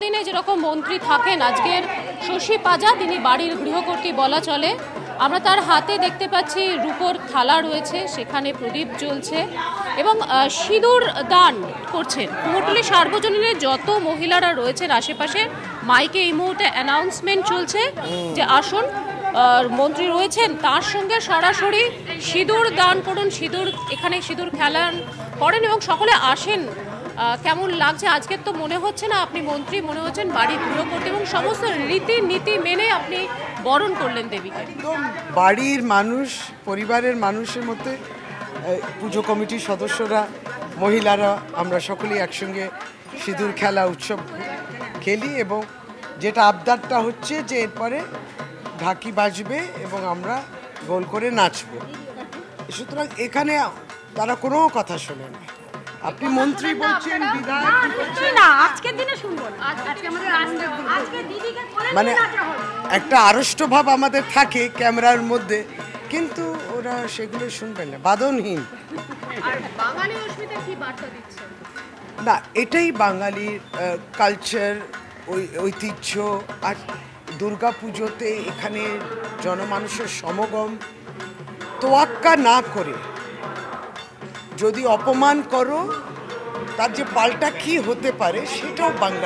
দিনে যেরকম মন্ত্রী থাকেন, আজকের শশী পাজা তিনি বাড়ির গৃহকর্ত্রী বলা চলে। আমরা তার হাতে দেখতে পাচ্ছি রূপোর থালা রয়েছে, সেখানে প্রদীপ জ্বলছে এবং সিঁদুর দান করছেন। কুমোরটুলি সার্বজনীনের যত মহিলারা রয়েছেন আশেপাশে মাইকে এই মুহূর্তে অ্যানাউন্সমেন্ট চলছে যে আসুন, মন্ত্রী রয়েছেন তার সঙ্গে সরাসরি সিঁদুর দান করুন, সিঁদুর এখানে সিঁদুর খেলান করেন এবং সকলে আসেন। কেমন লাগছে? আজকের তো মনে হচ্ছে না আপনি মন্ত্রী, মনে হচ্ছেন বাড়ি গৃহকর্ত্রী এবং সমস্ত রীতিনীতি মেনে আপনি বরণ করলেন দেবীকে। একদম বাড়ির মানুষ, পরিবারের মানুষের মধ্যে পুজো কমিটির সদস্যরা, মহিলারা, আমরা সকলেই একসঙ্গে সিঁদুর খেলা উৎসব খেলি এবং যেটা আবদারটা হচ্ছে যে এরপরে ঢাকি বাজবে এবং আমরা গোল করে নাচবো। সুতরাং এখানে তারা কোনো কথা শোনে না। আপনি মন্ত্রী বলছেন, মানে একটা আড়ষ্ট ভাব আমাদের থাকে ক্যামেরার মধ্যে, কিন্তু ওরা সেগুলো শুনবেন না, বাদনহীন। না, এটাই বাঙালির কালচার, ঐতিহ্য। আর দুর্গা পুজোতে এখানে জনমানুষের সমাগম, তোয়াক্কা না করে যদি অপমান করো তার যে পাল্টা কি হতে পারে সেটাও বাংলা